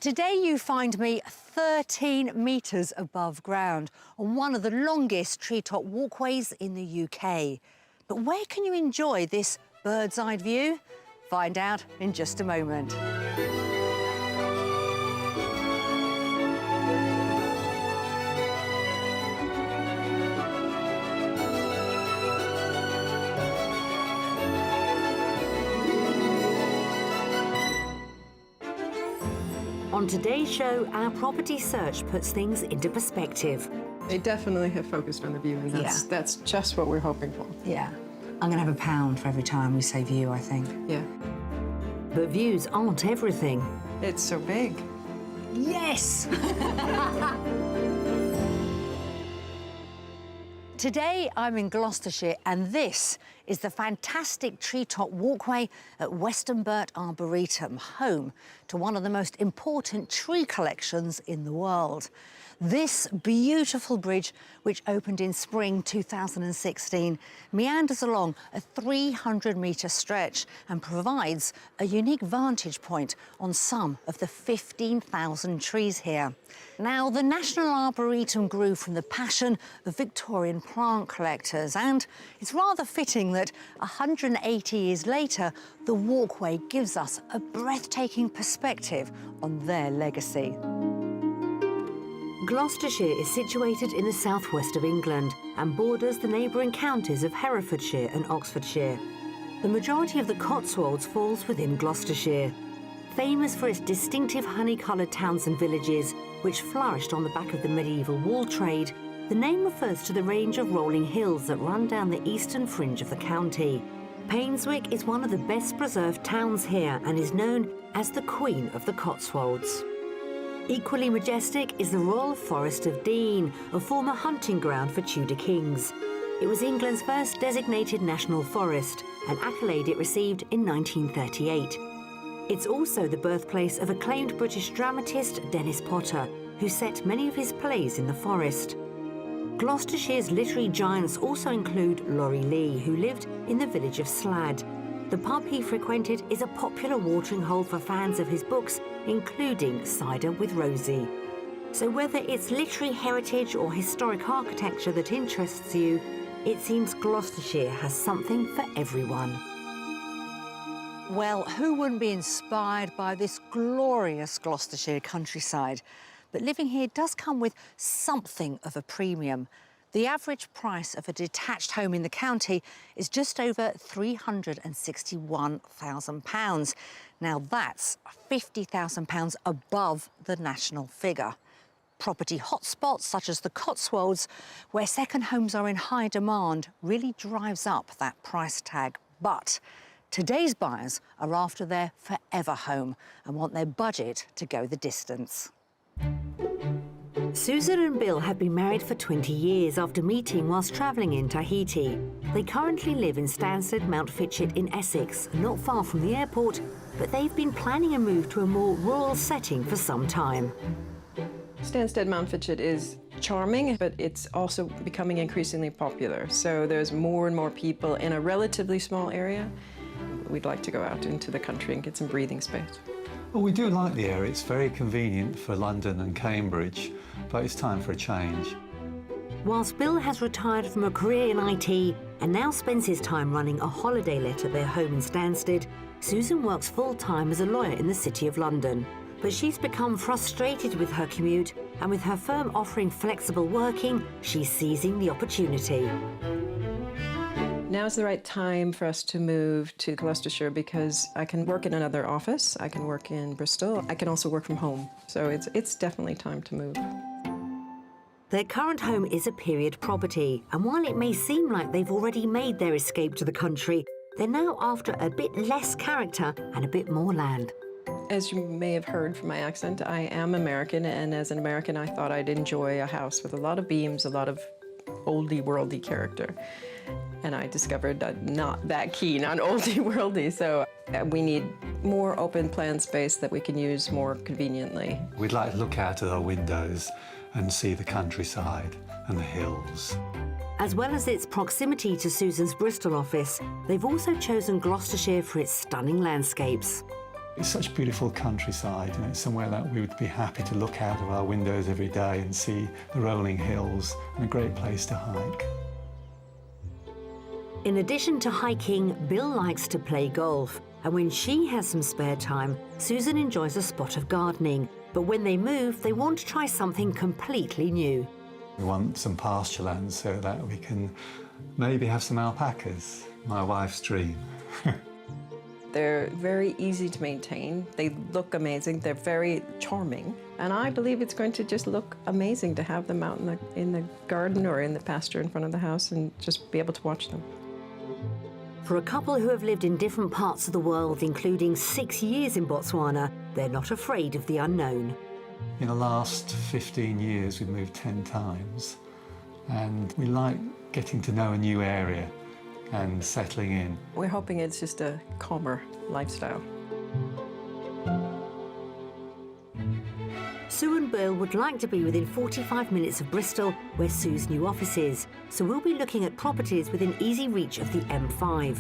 Today you find me 13 metres above ground on one of the longest treetop walkways in the UK. But where can you enjoy this bird's-eye view? Find out in just a moment. On today's show, our property search puts things into perspective. They definitely have focused on the view, and that's just what we're hoping for. Yeah. I'm going to have £1 for every time we say view, I think. Yeah. But views aren't everything. It's so big. Yes! Today, I'm in Gloucestershire, and this is the fantastic treetop walkway at Westonbirt Arboretum, home to one of the most important tree collections in the world. This beautiful bridge, which opened in spring 2016, meanders along a 300-metre stretch and provides a unique vantage point on some of the 15,000 trees here. Now, the National Arboretum grew from the passion of Victorian plant collectors, and it's rather fitting that 180 years later, the walkway gives us a breathtaking perspective on their legacy. Gloucestershire is situated in the southwest of England and borders the neighbouring counties of Herefordshire and Oxfordshire. The majority of the Cotswolds falls within Gloucestershire. Famous for its distinctive honey-coloured towns and villages, which flourished on the back of the medieval wool trade, the name refers to the range of rolling hills that run down the eastern fringe of the county. Painswick is one of the best preserved towns here and is known as the Queen of the Cotswolds. Equally majestic is the Royal Forest of Dean, a former hunting ground for Tudor kings. It was England's first designated national forest, an accolade it received in 1938. It's also the birthplace of acclaimed British dramatist Dennis Potter, who set many of his plays in the forest. Gloucestershire's literary giants also include Laurie Lee, who lived in the village of Slad. The pub he frequented is a popular watering hole for fans of his books, including Cider with Rosie. So whether it's literary heritage or historic architecture that interests you, it seems Gloucestershire has something for everyone. Well, who wouldn't be inspired by this glorious Gloucestershire countryside? But living here does come with something of a premium. The average price of a detached home in the county is just over £361,000. Now that's £50,000 above the national figure. Property hotspots such as the Cotswolds, where second homes are in high demand, really drives up that price tag. But today's buyers are after their forever home and want their budget to go the distance. Susan and Bill have been married for 20 years after meeting whilst travelling in Tahiti. They currently live in Stansted, Mount Fitchett in Essex, not far from the airport, but they've been planning a move to a more rural setting for some time. Stansted Mount Fitchett is charming, but it's also becoming increasingly popular. So there's more and more people in a relatively small area. We'd like to go out into the country and get some breathing space. Well, we do like the area. It's very convenient for London and Cambridge, but it's time for a change. Whilst Bill has retired from a career in IT and now spends his time running a holiday let at their home in Stansted, Susan works full-time as a lawyer in the City of London. But she's become frustrated with her commute, and with her firm offering flexible working, she's seizing the opportunity. Now's the right time for us to move to Gloucestershire because I can work in another office, I can work in Bristol, I can also work from home. So it's definitely time to move. Their current home is a period property, and while it may seem like they've already made their escape to the country, they're now after a bit less character and a bit more land. As you may have heard from my accent, I am American, and as an American I thought I'd enjoy a house with a lot of beams, a lot of oldie worldy character. And I discovered I'm not that keen on oldie worldy, so we need more open plan space that we can use more conveniently. We'd like to look out at our windows and see the countryside and the hills. As well as its proximity to Susan's Bristol office, they've also chosen Gloucestershire for its stunning landscapes. It's such beautiful countryside, and it's somewhere that we would be happy to look out of our windows every day and see the rolling hills, and a great place to hike. In addition to hiking, Bill likes to play golf. And when she has some spare time, Susan enjoys a spot of gardening. But when they move, they want to try something completely new. We want some pasture land so that we can maybe have some alpacas, my wife's dream. They're very easy to maintain. They look amazing. They're very charming. And I believe it's going to just look amazing to have them out in the garden or in the pasture in front of the house and just be able to watch them. For a couple who have lived in different parts of the world, including 6 years in Botswana, they're not afraid of the unknown. In the last 15 years, we've moved 10 times, and we like getting to know a new area and settling in. We're hoping it's just a calmer lifestyle. Sue and Bill would like to be within 45 minutes of Bristol, where Sue's new office is, so we'll be looking at properties within easy reach of the M5.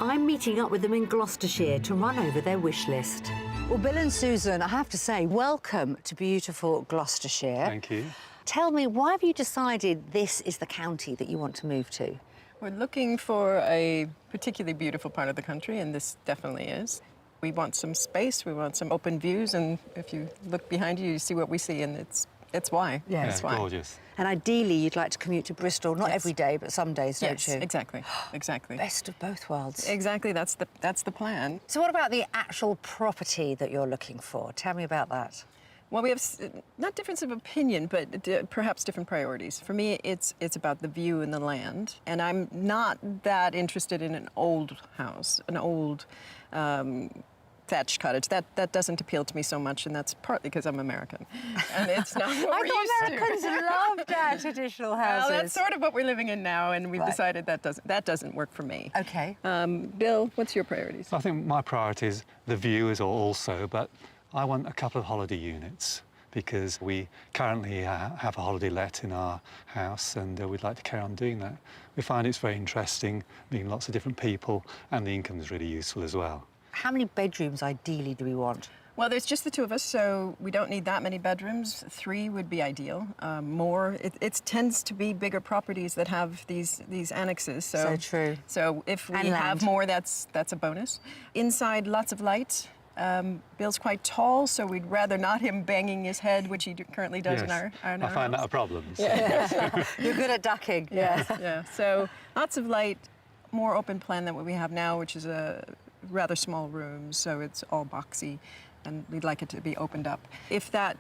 I'm meeting up with them in Gloucestershire to run over their wish list. Well, Bill and Susan, I have to say, welcome to beautiful Gloucestershire. Thank you. Tell me, why have you decided this is the county that you want to move to? We're looking for a particularly beautiful part of the country, and this definitely is. We want some space, we want some open views, and if you look behind you, you see what we see, and it's why. Yeah, it's why. Gorgeous. And ideally, you'd like to commute to Bristol, not every day, but some days, don't you? Exactly, exactly. Best of both worlds. Exactly, that's the plan. So what about the actual property that you're looking for? Tell me about that. Well, we have not difference of opinion, but perhaps different priorities. For me, it's about the view and the land, and I'm not that interested in an old house, an old thatched cottage. That doesn't appeal to me so much, and that's partly because I'm American, and it's not what we're used to. Americans loved our traditional houses. Well, that's sort of what we're living in now, and we've decided that doesn't work for me. Okay. Bill, what's your priorities? I think my priority is the view is also, but I want a couple of holiday units because we currently have a holiday let in our house, and we'd like to carry on doing that. We find it's very interesting, meeting lots of different people, and the income is really useful as well. How many bedrooms ideally do we want? Well, there's just the two of us, so we don't need that many bedrooms. 3 would be ideal. More, it tends to be bigger properties that have these annexes. So true. So if we And have land. more, that's a bonus. Inside, lots of light. Bill's quite tall, so we'd rather not him banging his head, which he currently does in our I find house. that a problem. So. You're good at ducking. Yeah, yeah. So lots of light, more open plan than what we have now, which is a rather small room, so it's all boxy, and we'd like it to be opened up. If that's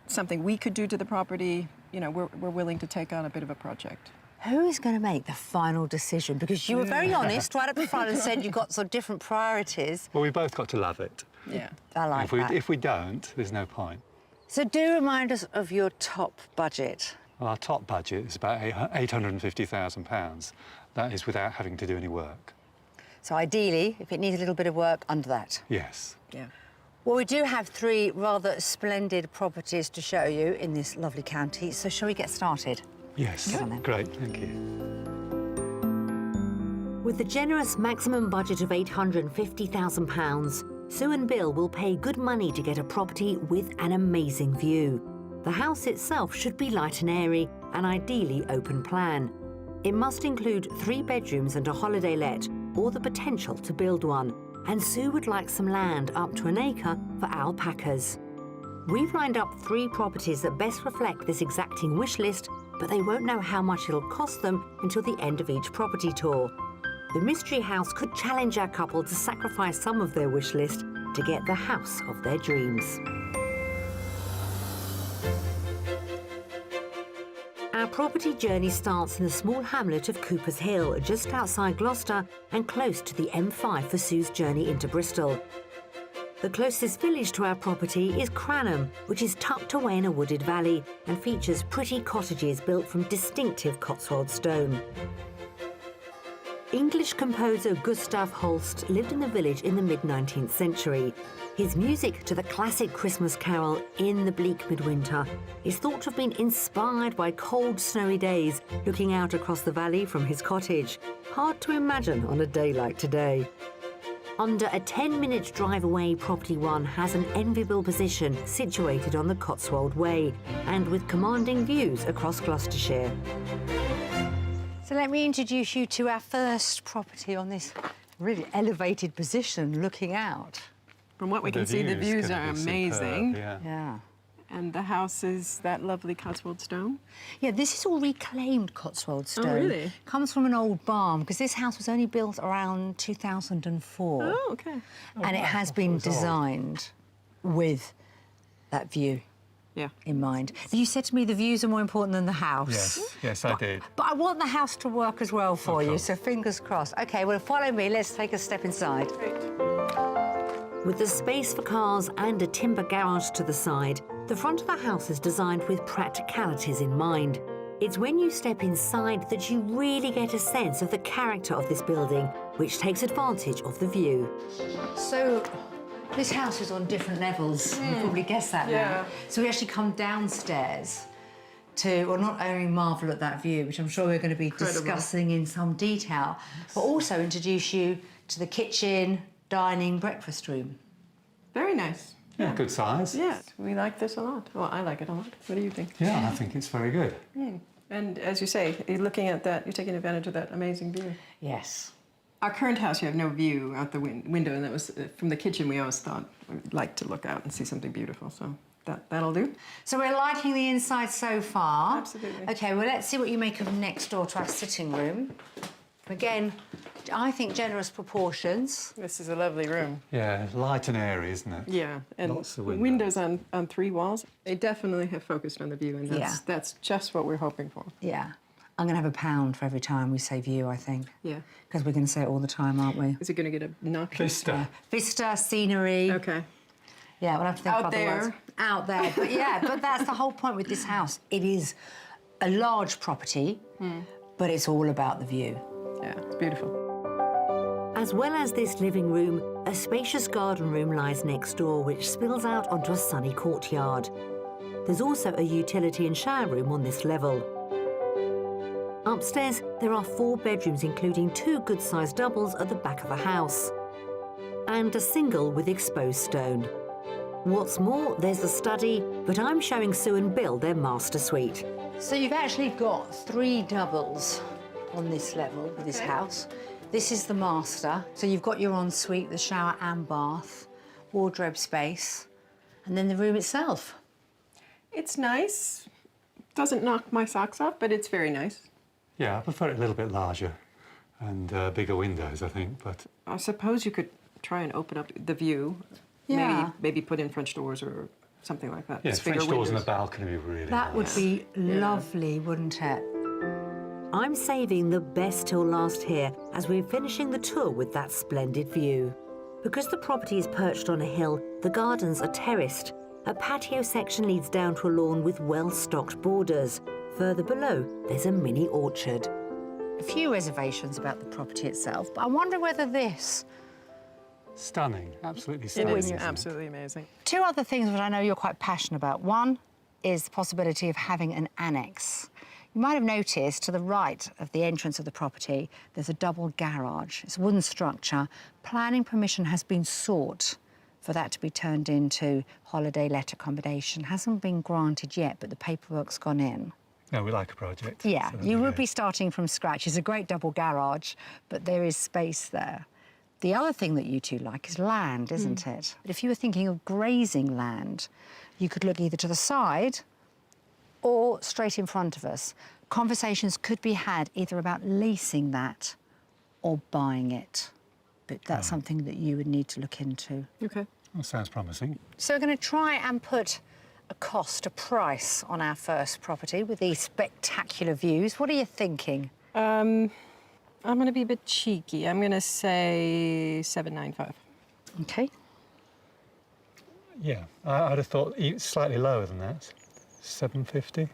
something we could do to the property, you know, we're willing to take on a bit of a project. Who is going to make the final decision? Because you were very honest right at the front and said you've got some different priorities. Well, we both got to love it. Yeah. I like that. If we don't, there's no point. So do remind us of your top budget. Well, our top budget is about £850,000. That is without having to do any work. So ideally, if it needs a little bit of work, under that. Yes. Yeah. Well, we do have 3 rather splendid properties to show you in this lovely county, so shall we get started? Yes. Go on then. Great, thank you. With the generous maximum budget of £850,000, Sue and Bill will pay good money to get a property with an amazing view. The house itself should be light and airy, and ideally open plan. It must include 3 bedrooms and a holiday let, or the potential to build one. And Sue would like some land up to an acre for alpacas. We've lined up 3 properties that best reflect this exacting wish list, but they won't know how much it'll cost them until the end of each property tour. The mystery house could challenge our couple to sacrifice some of their wish list to get the house of their dreams. Our property journey starts in the small hamlet of Cooper's Hill, just outside Gloucester and close to the M5 for Sue's journey into Bristol. The closest village to our property is Cranham, which is tucked away in a wooded valley and features pretty cottages built from distinctive Cotswold stone. English composer Gustav Holst lived in the village in the mid-19th century. His music to the classic Christmas carol In the Bleak Midwinter is thought to have been inspired by cold, snowy days looking out across the valley from his cottage. Hard to imagine on a day like today. Under a 10-minute drive away, Property 1 has an enviable position situated on the Cotswold Way and with commanding views across Gloucestershire. So let me introduce you to our first property on this really elevated position looking out. From what we can see, the views are amazing. Yeah. And the house is that lovely Cotswold stone. Yeah, this is all reclaimed Cotswold stone. Oh, really? Comes from an old barn, because this house was only built around 2004. Oh, okay. And it has been designed with that view in mind. You said to me the views are more important than the house. Yes, I did. But I want the house to work as well for you, so fingers crossed. OK, well, follow me. Let's take a step inside. Great. With the space for cars and a timber garage to the side, the front of the house is designed with practicalities in mind. It's when you step inside that you really get a sense of the character of this building, which takes advantage of the view. So, this house is on different levels. You probably guessed that now. So we actually come downstairs to, well, not only marvel at that view, which I'm sure we're going to be discussing in some detail, but also introduce you to the kitchen, dining, breakfast room. Very nice. Yeah, good size. Yeah, we like this a lot. Well, I like it a lot. What do you think? Yeah, I think it's very good. And as you say, you're looking at that, you're taking advantage of that amazing view. Yes. Our current house, you have no view out the window, and that was from the kitchen. We always thought we'd like to look out and see something beautiful, so that'll do. So we're liking the inside so far. Absolutely. OK, well, let's see what you make of next door to our sitting room. Again, I think generous proportions. This is a lovely room. Yeah, light and airy, isn't it? Yeah, and Lots of windows on 3 walls. They definitely have focused on the view, and that's just what we're hoping for. Yeah. I'm going to have £1 for every time we say view, I think. Yeah. Because we're going to say it all the time, aren't we? Is it going to get a knock? Vista. Vista, scenery. Okay. Yeah, we'll have to think Out about the there. words. Out there. But yeah, but that's the whole point with this house. It is a large property, but it's all about the view. Yeah, it's beautiful. As well as this living room, a spacious garden room lies next door, which spills out onto a sunny courtyard. There's also a utility and shower room on this level. Upstairs, there are 4 bedrooms, including 2 good-sized doubles at the back of the house, and a single with exposed stone. What's more, there's the study, but I'm showing Sue and Bill their master suite. So you've actually got 3 doubles on this level with this house. This is the master. So you've got your ensuite, the shower and bath, wardrobe space, and then the room itself. It's nice. Doesn't knock my socks off, but it's very nice. Yeah, I prefer it a little bit larger and bigger windows, I think, but... I suppose you could try and open up the view. Yeah. Maybe put in French doors or something like that. Yeah, Just French bigger doors and a windows. balcony would be really That would nice. be lovely, wouldn't it? I'm saving the best till last here, as we're finishing the tour with that splendid view. Because the property is perched on a hill, the gardens are terraced. A patio section leads down to a lawn with well-stocked borders. Further below, there's a mini orchard. A few reservations about the property itself, but I wonder whether this... Stunning, absolutely It stunning. is isn't it? absolutely amazing. 2 other things that I know you're quite passionate about. One is the possibility of having an annex. You might have noticed to the right of the entrance of the property, there's a double garage. It's a wooden structure. Planning permission has been sought for that to be turned into holiday let accommodation. Hasn't been granted yet, but the paperwork's gone in. No, we like a project. Yeah, so, you would be starting from scratch. It's a great double garage, but there is space there. The other thing that you two like is land, isn't it? But if you were thinking of grazing land, you could look either to the side or straight in front of us. Conversations could be had either about leasing that or buying it. But that's something that you would need to look into. Okay. That sounds promising. So we're going to try and put a price on our first property with these spectacular views. What are you thinking? I'm going to be a bit cheeky. I'm going to say $795. OK. Yeah, I'd have thought slightly lower than that. 750.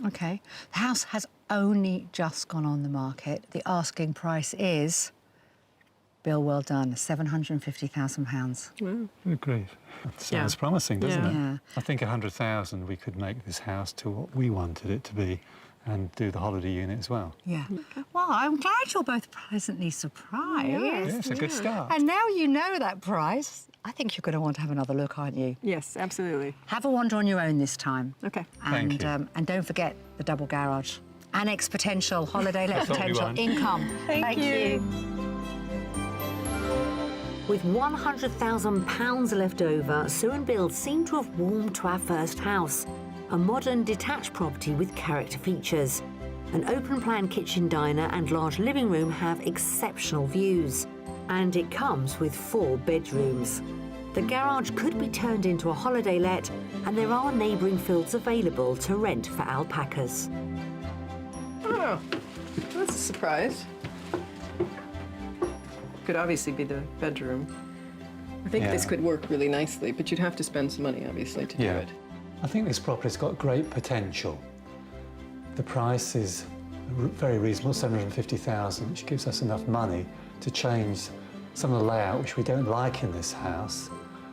OK. The house has only just gone on the market. The asking price is, Bill, well done, £750,000. Wow. Good grief. That sounds promising, doesn't Yeah. it? Yeah. I think 100,000 we could make this house to what we wanted it to be, and do the holiday unit as well. Yeah. Well, I'm glad you're both pleasantly surprised. Yeah, it's a good start. And now you know that price, I think you're going to want to have another look, aren't you? Yes, absolutely. Have a wander on your own this time. Okay. Thank you. And don't forget the double garage. Annex potential, holiday let That's what we potential, want. income. Thank you. With £100,000 left over, Sue and Bill seem to have warmed to our first house, a modern detached property with character features. An open-plan kitchen diner and large living room have exceptional views, and it comes with 4 bedrooms. The garage could be turned into a holiday let, and there are neighbouring fields available to rent for alpacas. Oh, that's a surprise. Could obviously be the bedroom. I think this Yeah. could work really nicely, but you'd have to spend some money, obviously, to do Yeah. it. I think this property's got great potential. The price is very reasonable, 750,000, which gives us enough money to change some of the layout which we don't like in this house,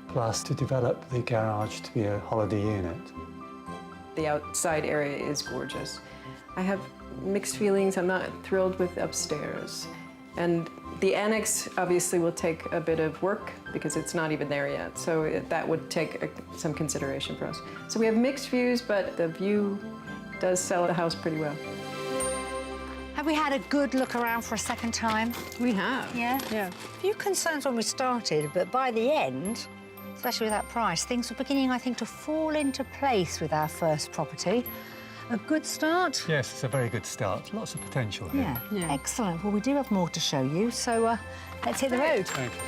plus to develop the garage to be a holiday unit. The outside area is gorgeous. I have mixed feelings. I'm not thrilled with upstairs. And the annex obviously will take a bit of work because it's not even there yet. So that would take some consideration for us. So we have mixed views, but the view does sell the house pretty well. Have we had a good look around for a second time? We have. Yeah? Yeah. A few concerns when we started, but by the end, especially with that price, things were beginning, I think, to fall into place with our first property. A good start? Yes, it's a very good start. Lots of potential here. Yeah. Excellent. Well, we do have more to show you, so let's hit the road. Thank you.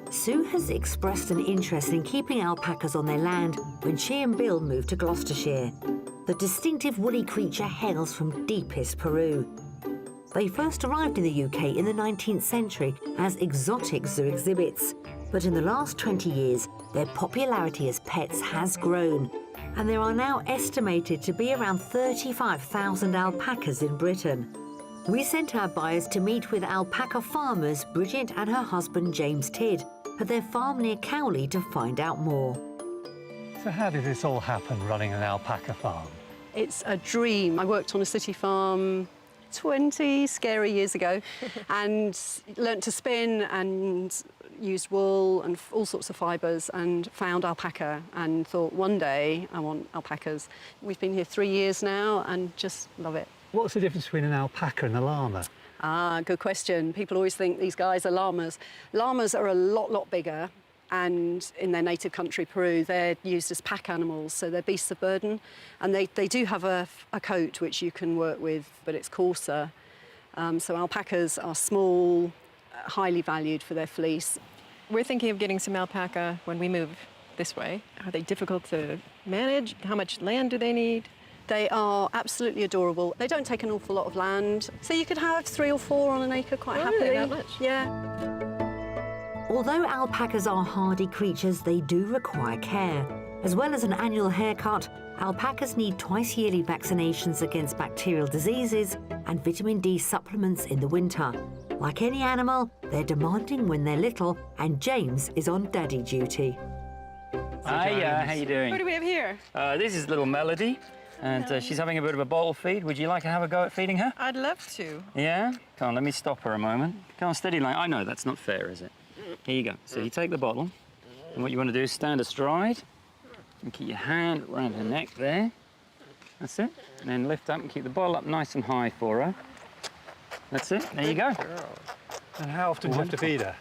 Sue has expressed an interest in keeping alpacas on their land when she and Bill moved to Gloucestershire. The distinctive woolly creature hails from deepest Peru. They first arrived in the UK in the 19th century as exotic zoo exhibits, but in the last 20 years, their popularity as pets has grown, and there are now estimated to be around 35,000 alpacas in Britain. We sent our buyers to meet with alpaca farmers Bridget and her husband James Tidd at their farm near Cowley to find out more. So how did this all happen, running an alpaca farm? It's a dream. I worked on a city farm 20 scary years ago and learnt to spin and used wool and all sorts of fibres and found alpaca and thought one day I want alpacas. We've been here 3 years now and just love it. What's the difference between an alpaca and a llama? Ah, good question. People always think these guys are llamas. Llamas are a lot bigger, and in their native country, Peru, they're used as pack animals, so they're beasts of burden. And they do have a coat which you can work with, but it's coarser. So alpacas are small, highly valued for their fleece. We're thinking of getting some alpaca when we move this way. Are they difficult to manage? How much land do they need? They are absolutely adorable. They don't take an awful lot of land, so you could have 3 or 4 on an acre quite Oh, happily. really? That much? Yeah. Although alpacas are hardy creatures, they do require care. As well as an annual haircut, alpacas need twice-yearly vaccinations against bacterial diseases and vitamin D supplements in the winter. Like any animal, they're demanding when they're little, and James is on daddy duty. Hiya, how you doing? What do we have here? This is little Melody, and she's having a bit of a bottle feed. Would you like to have a go at feeding her? I'd love to. Yeah? Come on, let me stop her a moment. Come on, steady line. I know, that's not fair, is it? Here you go. So you take the bottle, and what you want to do is stand astride, and keep your hand around her neck there. That's it. And then lift up and keep the bottle up nice and high for her. That's it. There you go. And how often do you have to feed her?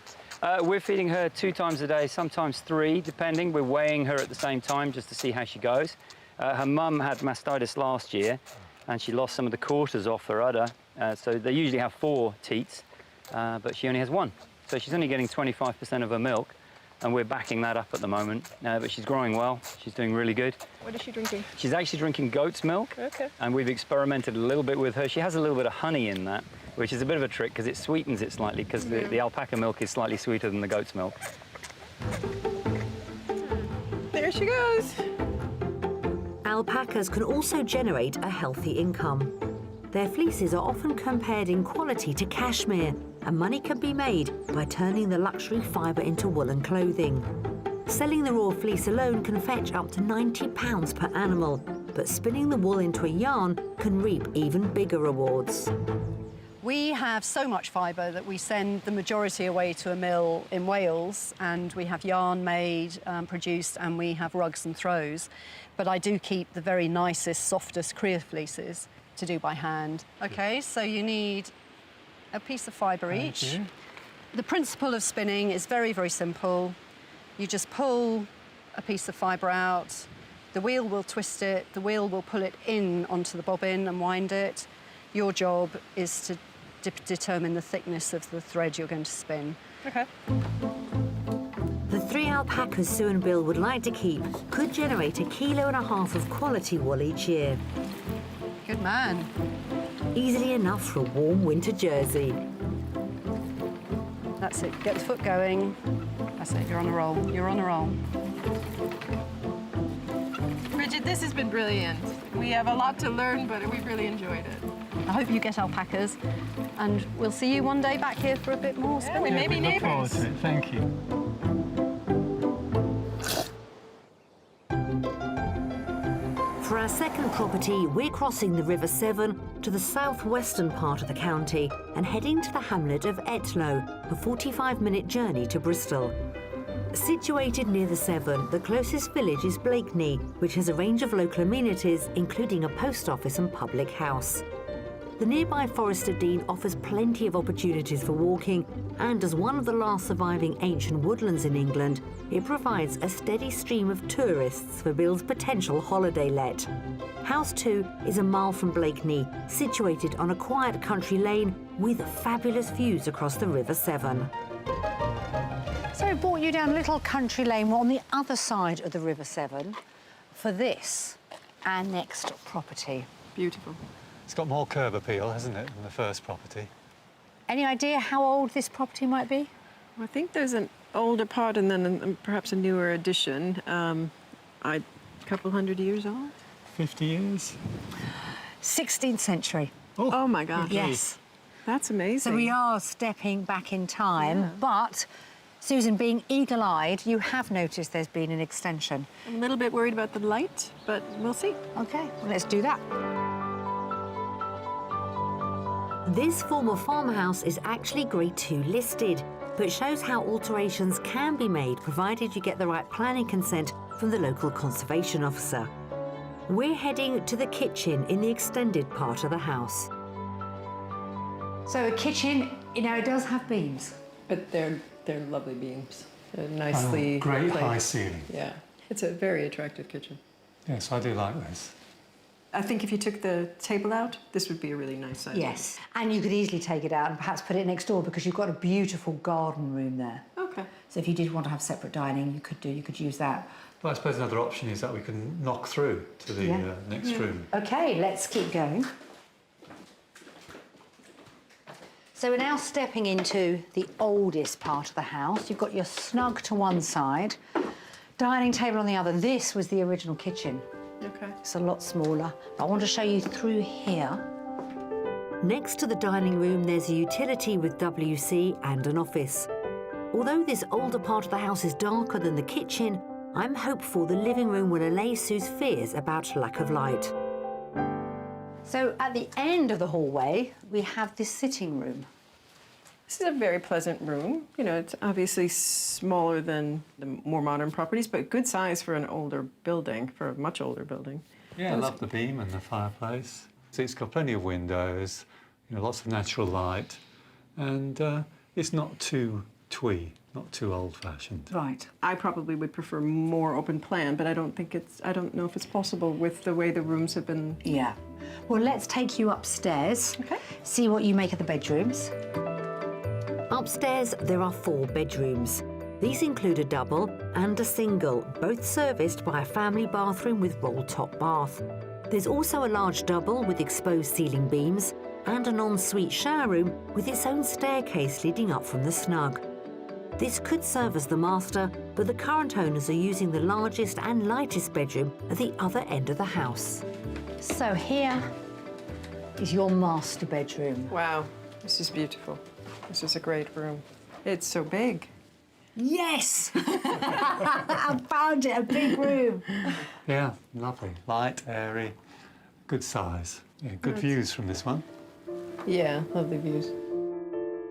We're feeding her 2 times a day, sometimes 3, depending. We're weighing her at the same time just to see how she goes. Her mum had mastitis last year, and she lost some of the quarters off her udder. So they usually have 4 teats, but she only has 1. So she's only getting 25% of her milk, and we're backing that up at the moment. But she's growing well. She's doing really good. What is she drinking? She's actually drinking goat's milk, Okay. and we've experimented a little bit with her. She has a little bit of honey in that, which is a bit of a trick because it sweetens it slightly, because the alpaca milk is slightly sweeter than the goat's milk. There she goes. Alpacas can also generate a healthy income. Their fleeces are often compared in quality to cashmere, and money can be made by turning the luxury fibre into woolen clothing. Selling the raw fleece alone can fetch up to £90 per animal, but spinning the wool into a yarn can reap even bigger rewards. We have so much fibre that we send the majority away to a mill in Wales, and we have yarn made, produced, and we have rugs and throws. But I do keep the very nicest, softest crea fleeces to do by hand. OK, so you need a piece of fibre each. The principle of spinning is very, very simple. You just pull a piece of fibre out, the wheel will twist it, the wheel will pull it in onto the bobbin and wind it. Your job is to determine the thickness of the thread you're going to spin. OK. The 3 alpacas Sue and Bill would like to keep could generate 1.5 kilos of quality wool each year. Good man. Easily enough for a warm winter jersey. That's it, get the foot going. That's it, you're on a roll, you're on a roll. Bridget, this has been brilliant. We have a lot to learn, but we've really enjoyed it. I hope you get alpacas, and we'll see you one day back here for a bit more spinning. we may be Look forward neighbours. to it. Thank you. For our second property, we're crossing the River Severn to the southwestern part of the county and heading to the hamlet of Etlow, a 45-minute journey to Bristol. Situated near the Severn, the closest village is Blakeney, which has a range of local amenities, including a post office and public house. The nearby Forest of Dean offers plenty of opportunities for walking, and as one of the last surviving ancient woodlands in England, it provides a steady stream of tourists for Bill's potential holiday let. House 2 is a mile from Blakeney, situated on a quiet country lane with fabulous views across the River Severn. So we brought you down a little country lane on the other side of the River Severn for this, our next property. Beautiful. It's got more curb appeal, hasn't it, than the first property? Any idea how old this property might be? I think there's an older part and then perhaps a newer addition. A couple hundred years old. 50 years? 16th century. Oh my God. Yes. That's amazing. So we are stepping back in time, but Susan, being eagle-eyed, you have noticed there's been an extension. I'm a little bit worried about the light, but we'll see. OK, well, let's do that. This former farmhouse is actually Grade 2 listed, but shows how alterations can be made provided you get the right planning consent from the local conservation officer. We're heading to the kitchen in the extended part of the house. So a kitchen, you know, it does have beams. But they're lovely beams. They're nicely Great placed. high ceiling. Yeah. It's a very attractive kitchen. Yes, I do like this. I think if you took the table out, this would be a really nice size. Yes, and you could easily take it out and perhaps put it next door because you've got a beautiful garden room there. Okay. So if you did want to have separate dining, you could use that. Well, I suppose another option is that we can knock through to the next room. OK, let's keep going. So we're now stepping into the oldest part of the house. You've got your snug to one side, dining table on the other. This was the original kitchen. Okay. It's a lot smaller. I want to show you through here. Next to the dining room, there's a utility with WC and an office. Although this older part of the house is darker than the kitchen, I'm hopeful the living room will allay Sue's fears about lack of light. So at the end of the hallway, we have this sitting room. This is a very pleasant room. You know, it's obviously smaller than the more modern properties, but good size for an older building, for a much older building. Yeah, I love the beam and the fireplace. So it's got plenty of windows, you know, lots of natural light, and it's not too twee, not too old-fashioned. Right. I probably would prefer more open plan, but I don't know if it's possible with the way the rooms have been. Yeah. Well, let's take you upstairs. Okay. See what you make of the bedrooms. Upstairs, there are 4 bedrooms. These include a double and a single, both serviced by a family bathroom with roll-top bath. There's also a large double with exposed ceiling beams and an ensuite shower room with its own staircase leading up from the snug. This could serve as the master, but the current owners are using the largest and lightest bedroom at the other end of the house. So here is your master bedroom. Wow, this is beautiful. This is a great room. It's so big. Yes! I found it, a big room. Yeah, lovely. Light, airy, good size. Yeah, good views from this one. Yeah, lovely views.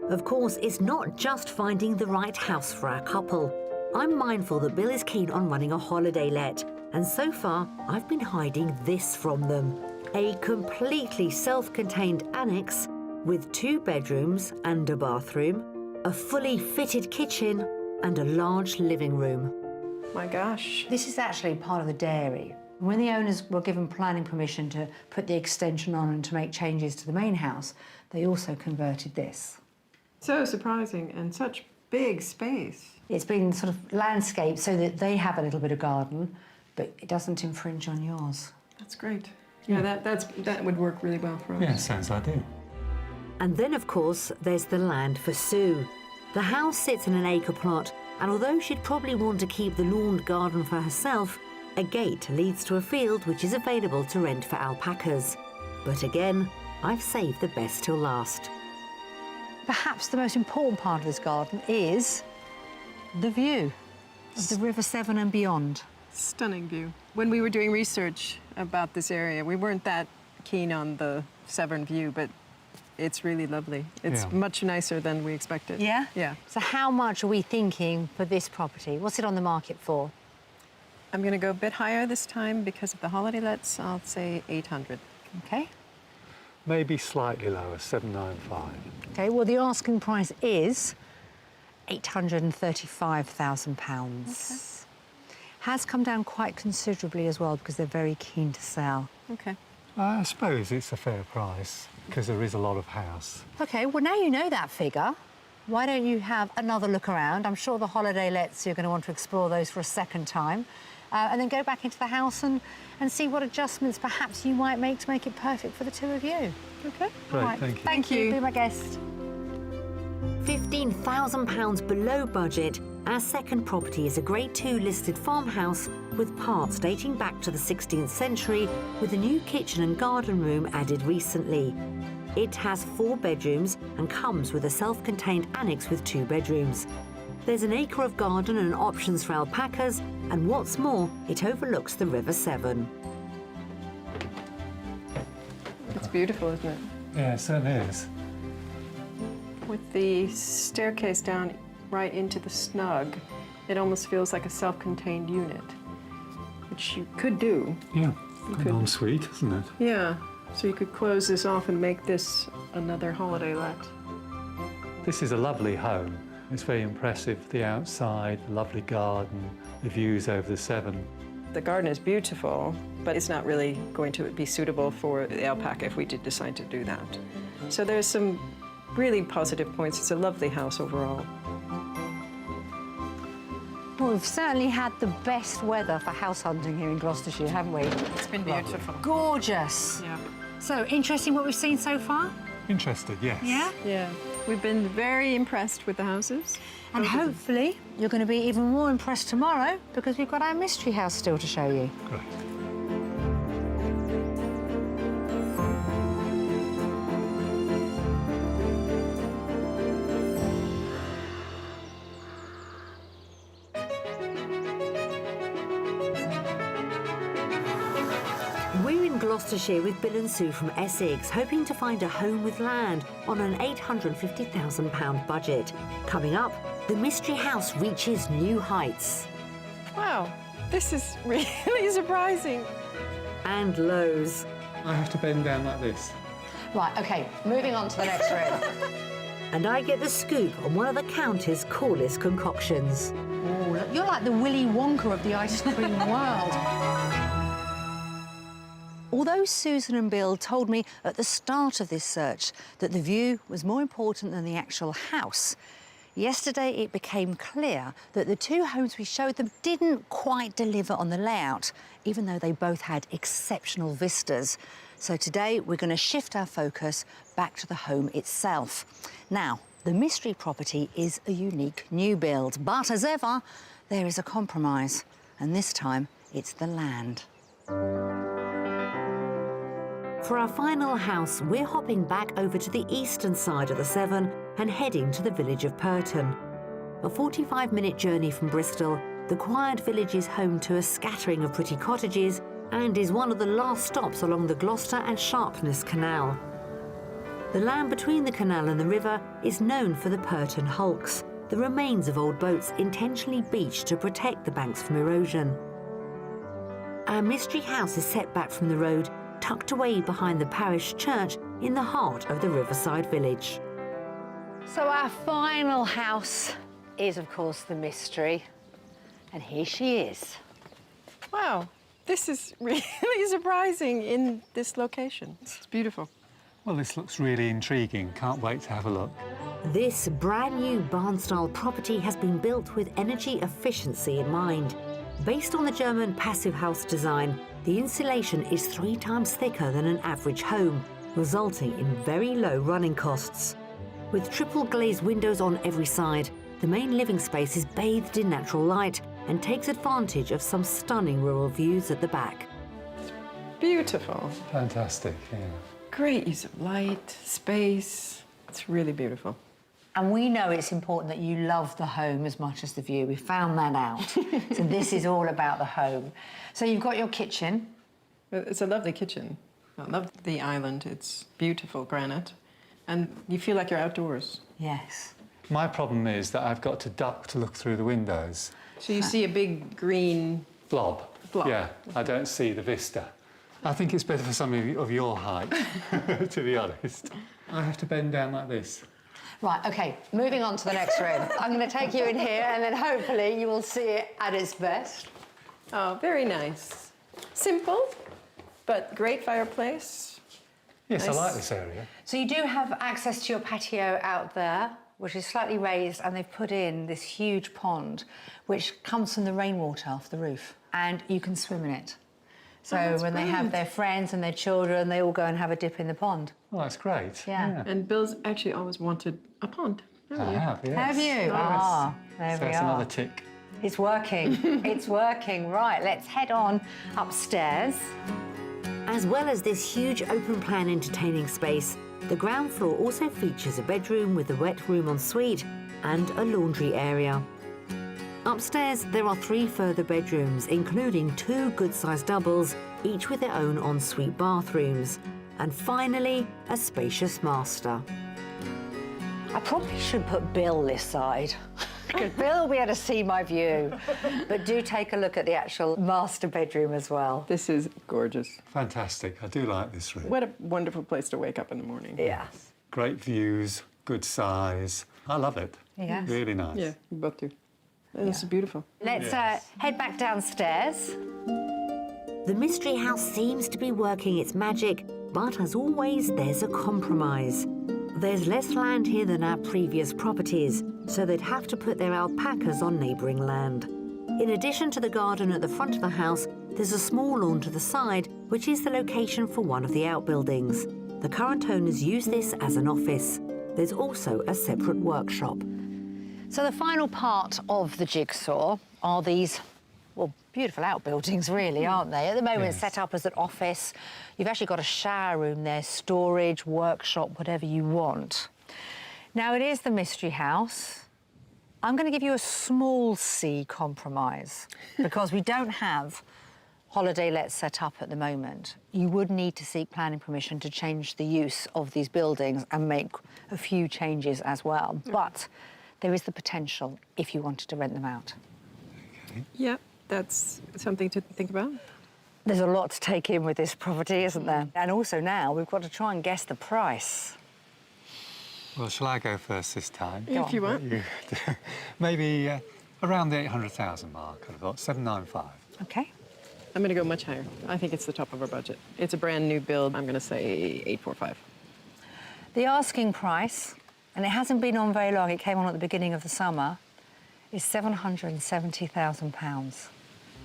Of course, it's not just finding the right house for our couple. I'm mindful that Bill is keen on running a holiday let, and so far I've been hiding this from them. A completely self-contained annex with 2 bedrooms and a bathroom, a fully fitted kitchen and a large living room. My gosh. This is actually part of the dairy. When the owners were given planning permission to put the extension on and to make changes to the main house, they also converted this. So surprising and such big space. It's been sort of landscaped so that they have a little bit of garden, but it doesn't infringe on yours. That's great. Yeah, that would work really well for us. Yeah, sounds ideal. And then, of course, there's the land for Sue. The house sits in an acre plot, and although she'd probably want to keep the lawned garden for herself, a gate leads to a field which is available to rent for alpacas. But again, I've saved the best till last. Perhaps the most important part of this garden is the view of the River Severn and beyond. Stunning view. When we were doing research about this area, we weren't that keen on the Severn view, but it's really lovely. It's much nicer than we expected. Yeah? Yeah. So how much are we thinking for this property? What's it on the market for? I'm going to go a bit higher this time because of the holiday lets. I'll say 800. Okay. Maybe slightly lower, 795. Okay, well, the asking price is £835,000. Has come down quite considerably as well because they're very keen to sell. Okay. I suppose it's a fair price because there is a lot of house. Okay, well, now you know that figure. Why don't you have another look around? I'm sure the holiday lets, you're going to want to explore those for a second time. And then go back into the house and see what adjustments perhaps you might make to make it perfect for the two of you. Okay? Great, All right. thank you. Thank you. Be my guest. £15,000 below budget, our second property is a Grade 2 listed farmhouse with parts dating back to the 16th century with a new kitchen and garden room added recently. It has 4 bedrooms and comes with a self-contained annex with 2 bedrooms. There's an acre of garden and options for alpacas, and what's more, it overlooks the River Severn. It's beautiful, isn't it? Yeah, it certainly is. With the staircase down right into the snug, it almost feels like a self-contained unit, which you could do. Yeah, could- an ensuite, isn't it? Yeah, so you could close this off and make this another holiday let. This is a lovely home. It's very impressive, the outside, the lovely garden, the views over the Severn. The garden is beautiful, but it's not really going to be suitable for the alpaca if we did decide to do that. So there's some really positive points. It's a lovely house overall. Well, we've certainly had the best weather for house hunting here in Gloucestershire, haven't we? It's been beautiful. Gorgeous. Yeah. So, interesting what we've seen so far? Interested, yes. Yeah? Yeah. We've been very impressed with the houses. And hopefully you're going to be even more impressed tomorrow because we've got our mystery house still to show you. Great. We're in Gloucestershire with Bill and Sue from Essex, hoping to find a home with land on an £850,000 budget. Coming up, the mystery house reaches new heights. Wow, this is really surprising. And lows. I have to bend down like this. Right, OK, moving on to the next room. And I get the scoop on one of the county's coolest concoctions. Oh, look, you're like the Willy Wonka of the ice cream world. Although Susan and Bill told me at the start of this search that the view was more important than the actual house, yesterday it became clear that the two homes we showed them didn't quite deliver on the layout, even though they both had exceptional vistas. So today we're going to shift our focus back to the home itself. Now, the mystery property is a unique new build, but as ever, there is a compromise, and this time it's the land. For our final house, we're hopping back over to the eastern side of the Severn and heading to the village of Purton. A 45-minute journey from Bristol, the quiet village is home to a scattering of pretty cottages and is one of the last stops along the Gloucester and Sharpness Canal. The land between the canal and the river is known for the Purton hulks, the remains of old boats intentionally beached to protect the banks from erosion. Our mystery house is set back from the road, tucked away behind the parish church in the heart of the riverside village. So our final house is, of course, the mystery. And here she is. Wow, this is really surprising in this location. It's beautiful. Well, this looks really intriguing. Can't wait to have a look. This brand new barn-style property has been built with energy efficiency in mind. Based on the German passive house design, the insulation is 3 times thicker than an average home, resulting in very low running costs. With triple glazed windows on every side, the main living space is bathed in natural light and takes advantage of some stunning rural views at the back. Beautiful. Fantastic, yeah. Great use of light, space. It's really beautiful. And we know it's important that you love the home as much as the view. We found that out. So this is all about the home. So you've got your kitchen. It's a lovely kitchen. I love the island. It's beautiful granite. And you feel like you're outdoors. Yes. My problem is that I've got to duck to look through the windows. So you see a big green... Blob. Blob. Yeah, I don't see the vista. I think it's better for somebody of your height, to be honest. I have to bend down like this. Right, OK, moving on to the next room. I'm going to take you in here and then hopefully you will see it at its best. Oh, very nice. Simple, but great fireplace. Yes, Nice. I like this area. So you do have access to your patio out there, which is slightly raised, and they've put in this huge pond, which comes from the rainwater off the roof, and you can swim in it. So when they have their friends and their children, they all go and have a dip in the pond. Well, that's great. Yeah. And Bill's actually always wanted a pond. I have, yes. Have you? Yes. Ah, there So we that's are. another tick. It's working. It's working. Right, let's head on upstairs. As well as this huge open-plan entertaining space, the ground floor also features a bedroom with a wet room ensuite and a laundry area. Upstairs, there are 3 further bedrooms, including 2 good-sized doubles, each with their own ensuite bathrooms. And finally, a spacious master. I probably should put Bill this side, because Bill will be able to see my view. But do take a look at the actual master bedroom as well. This is gorgeous. Fantastic. I do like this room. What a wonderful place to wake up in the morning. Yes. Great views, good size. I love it. Yes. Really nice. Yeah, you both do. And This is beautiful. Let's Yes. head back downstairs. The mystery house seems to be working its magic, but as always, there's a compromise. There's less land here than our previous properties, so they'd have to put their alpacas on neighbouring land. In addition to the garden at the front of the house, there's a small lawn to the side, which is the location for one of the outbuildings. The current owners use this as an office. There's also a separate workshop. So the final part of the jigsaw are these, well, beautiful outbuildings, really, aren't they? At the moment, Yes. set up as an office. You've actually got a shower room there, storage, workshop, whatever you want. Now, it is the mystery house. I'm going to give you a small C compromise because we don't have holiday lets set up at the moment. You would need to seek planning permission to change the use of these buildings and make a few changes as well. But there is the potential if you wanted to rent them out. Yeah, that's something to think about. There's a lot to take in with this property, isn't there? And also now we've got to try and guess the price. Well, shall I go first this time? If you want. You maybe around the 800,000 mark, I'd have thought, 795. Okay. I'm going to go much higher. I think it's the top of our budget. It's a brand new build. I'm going to say 845. The asking price, and it hasn't been on very long, it came on at the beginning of the summer, is £770,000.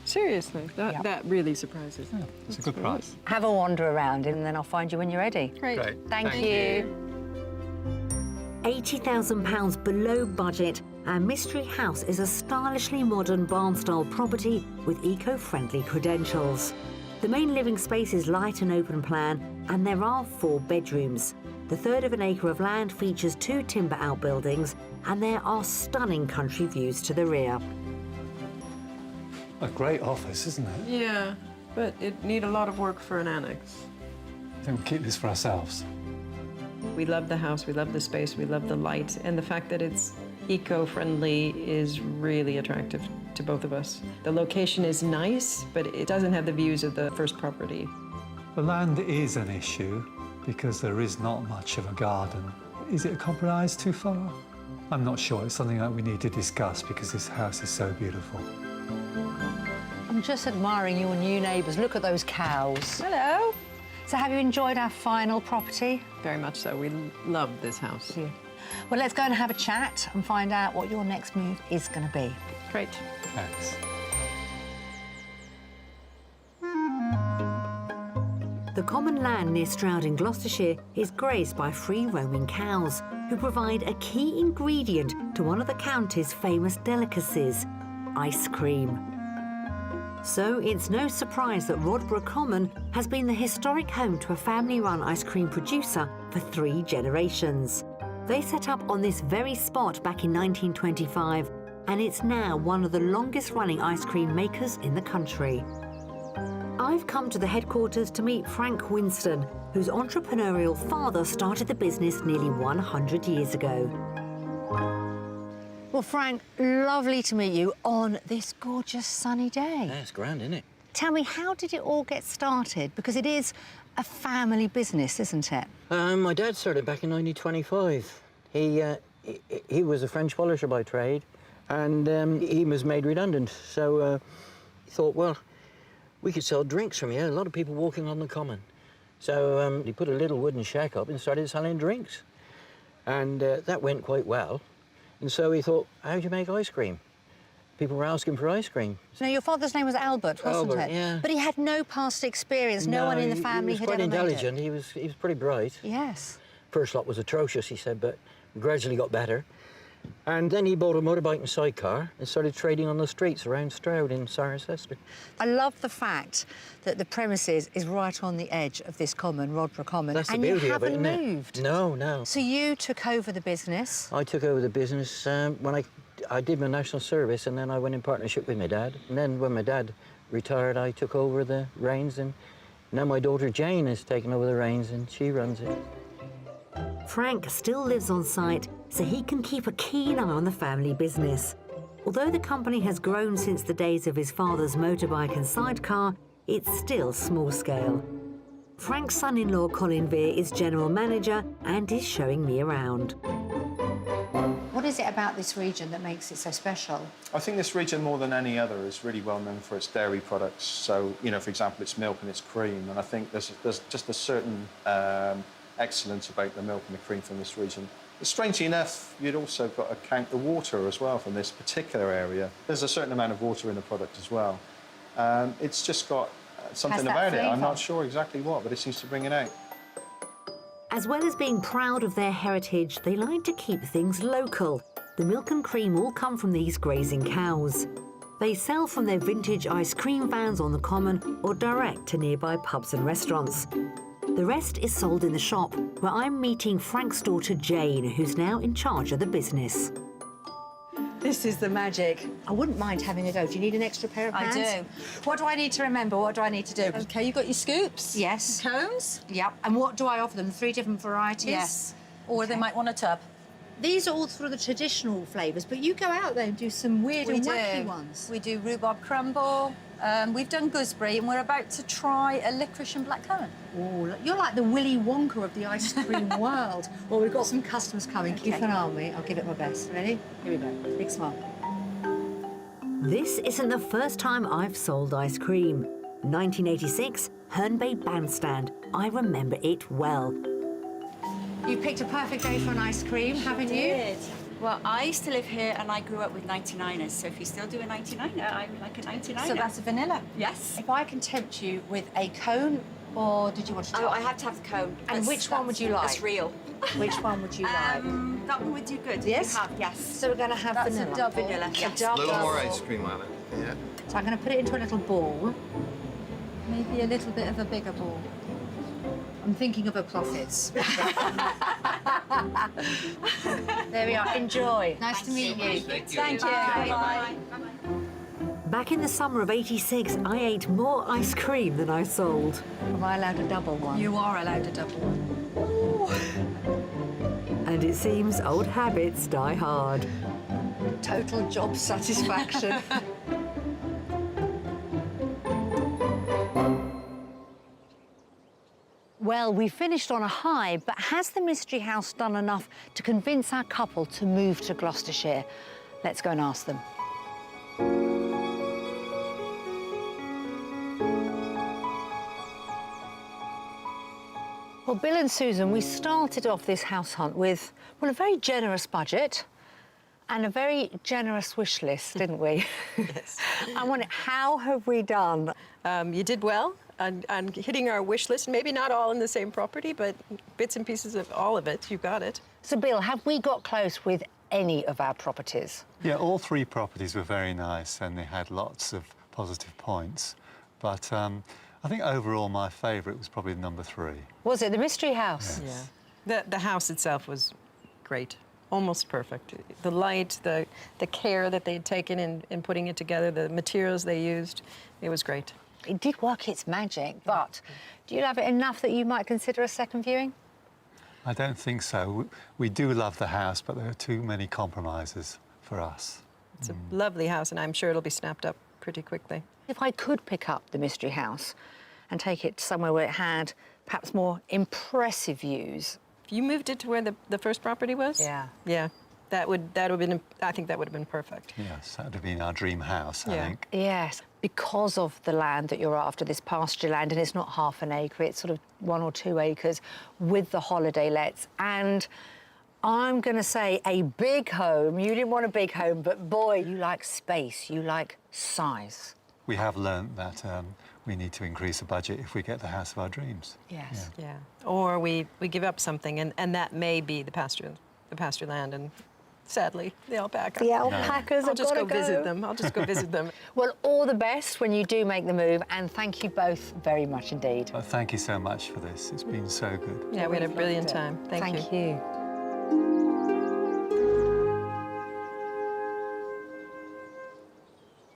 Seriously, Yeah. that really surprises me. It's a good price. Have a wander around and then I'll find you when you're ready. Great. Great. Thank you. £80,000 below budget, our mystery house is a stylishly modern barn-style property with eco-friendly credentials. The main living space is light and open plan, and there are 4 bedrooms. The third of an acre of land features 2 timber outbuildings and there are stunning country views to the rear. A great office, isn't it? Yeah, but it need a lot of work for an annex. Then we keep this for ourselves. We love the house, we love the space, we love the light, and the fact that it's eco-friendly is really attractive to both of us. The location is nice, but it doesn't have the views of the first property. The land is an issue because there is not much of a garden. Is it a compromise too far? I'm not sure. It's something that we need to discuss because this house is so beautiful. I'm just admiring your new neighbours. Look at those cows. Hello. So have you enjoyed our final property? Very much so. We love this house. Yeah. Well, let's go and have a chat and find out what your next move is going to be. Great. Thanks. The common land near Stroud in Gloucestershire is grazed by free-roaming cows, who provide a key ingredient to one of the county's famous delicacies, ice cream. So it's no surprise that Rodborough Common has been the historic home to a family-run ice cream producer for 3 generations. They set up on this very spot back in 1925, and it's now one of the longest-running ice cream makers in the country. I've come to the headquarters to meet Frank Winston, whose entrepreneurial father started the business nearly 100 years ago. Well, Frank, lovely to meet you on this gorgeous sunny day. That's grand, isn't it? Tell me, how did it all get started? Because it is a family business, isn't it? My dad started back in 1925. He was a French polisher by trade, and he was made redundant. So he thought, well, we could sell drinks from here. A lot of people walking on the common. So he put a little wooden shack up and started selling drinks. And that went quite well. And so he thought, how do you make ice cream? People were asking for ice cream. Now, your father's name was Albert, wasn't Albert, it? yeah. But he had no past experience. No one in the family had ever He was quite made intelligent. it. He was pretty bright. Yes. First lot was atrocious, he said, but gradually got better. And then he bought a motorbike and sidecar and started trading on the streets around Stroud in Cirencester. I love the fact that the premises is right on the edge of this common, Rodborough Common, That's the and beauty you of it, haven't isn't it? moved. No, no. So you took over the business. I took over the business when I did my national service, and then I went in partnership with my dad. And then when my dad retired, I took over the reins, and now my daughter Jane has taken over the reins, and she runs it. Frank still lives on site, so he can keep a keen eye on the family business. Although the company has grown since the days of his father's motorbike and sidecar, it's still small scale. Frank's son-in-law Colin Veer is general manager and is showing me around. What is it about this region that makes it so special? I think this region, more than any other, is really well known for its dairy products. So, you know, for example, its milk and its cream. And I think there's just a certain excellence about the milk and the cream from this region. But strangely enough, you'd also got to count the water as well from this particular area. There's a certain amount of water in the product as well. It's just got something about it. I'm not sure exactly what, but it seems to bring it out. As well as being proud of their heritage, they like to keep things local. The milk and cream all come from these grazing cows. They sell from their vintage ice cream vans on the common or direct to nearby pubs and restaurants. The rest is sold in the shop, where I'm meeting Frank's daughter Jane, who's now in charge of the business. This is the magic. I wouldn't mind having a go. Do you need an extra pair of hands? I do. What do I need to remember? What do I need to do? Okay, you've got your scoops. Yes. Cones. Yep. And what do I offer them? 3 different varieties? Yes. Or they Okay. might want a tub. These are all sort of the traditional flavours, but you go out there and do some weird and wacky ones. We do rhubarb crumble. We've done gooseberry, and we're about to try a licorice and blackcurrant. Oh, look, you're like the Willy Wonka of the ice cream world. Well, we've got some customers coming. Keep an eye on me. I'll give it my best. Ready? Here we go. Big smile. This isn't the first time I've sold ice cream. 1986, Herne Bay Bandstand. I remember it well. You picked a perfect day for an ice cream, haven't you? Well, I used to live here and I grew up with 99ers, so if you still do a 99er, I would like a 99er. So that's a vanilla. Yes. If I can tempt you with a cone, or did you want to Oh, I have to have the cone. And which one would you like? That's real. Which one would you like? That one would do good. Yes? You have, yes. So we're going to have That's vanilla. a double. Vanilla, yes. A A little more double. ice cream on it. Yeah. So I'm going to put it into a little ball. Maybe a little bit of a bigger ball. I'm thinking of her profits. There we are. Enjoy. Nice to meet you. Thank you. Bye. Back in the summer of '86, I ate more ice cream than I sold. Am I allowed a double one? You are allowed a double one. And it seems old habits die hard. Total job satisfaction. Well, we finished on a high, but has the Mystery House done enough to convince our couple to move to Gloucestershire? Let's go and ask them. Well, Bill and Susan, we started off this house hunt with, well, a very generous budget and a very generous wish list, didn't we? Yes. I wonder, how have we done? You did well on hitting our wish list. Maybe not all in the same property, but bits and pieces of all of it. You got it. So, Bill, have we got close with any of our properties? Yeah, all three properties were very nice and they had lots of positive points. But I think overall my favourite was probably number 3. Was it the Mystery House? Yes. Yeah. The house itself was great. Almost perfect. The light, the care that they'd taken in putting it together, the materials they used, it was great. It did work its magic, but do you love it enough that you might consider a second viewing? I don't think so. We do love the house, but there are too many compromises for us. It's a lovely house, and I'm sure it'll be snapped up pretty quickly. If I could pick up the Mystery House and take it somewhere where it had perhaps more impressive views. If you moved it to where the first property was? Yeah. Yeah. That would have been, I think that would have been perfect. Yes, that would have been our dream house, I Yeah. think. Yes, because of the land that you're after, this pasture land, and it's not half an acre, it's sort of 1 or 2 acres with the holiday lets. And I'm going to say a big home. You didn't want a big home, but boy, you like space, you like size. We have learnt that we need to increase the budget if we get the house of our dreams. Yes. Yeah. Or we give up something, and that may be the pasture land, and sadly, the alpaca. The alpacas I'll have just got to go visit them. I'll just go visit them. Well, all the best when you do make the move, and thank you both very much indeed. But thank you so much for this. It's been so good. Yeah, we had a brilliant time. Thank you. you.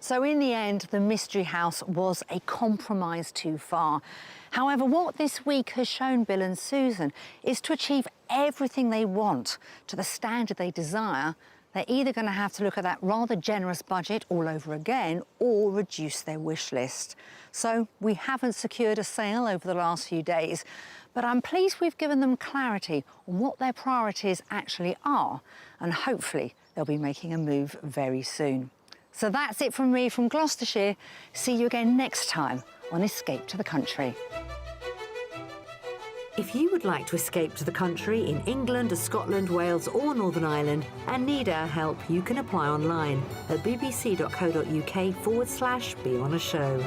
So in the end, the Mystery House was a compromise too far. However, what this week has shown Bill and Susan is to achieve everything they want to the standard they desire, they're either going to have to look at that rather generous budget all over again or reduce their wish list. So we haven't secured a sale over the last few days, but I'm pleased we've given them clarity on what their priorities actually are, and hopefully they'll be making a move very soon. So that's it from me from Gloucestershire. See you again next time on Escape to the Country. If you would like to escape to the country in England, Scotland, Wales or Northern Ireland and need our help, you can apply online at bbc.co.uk/be on a show.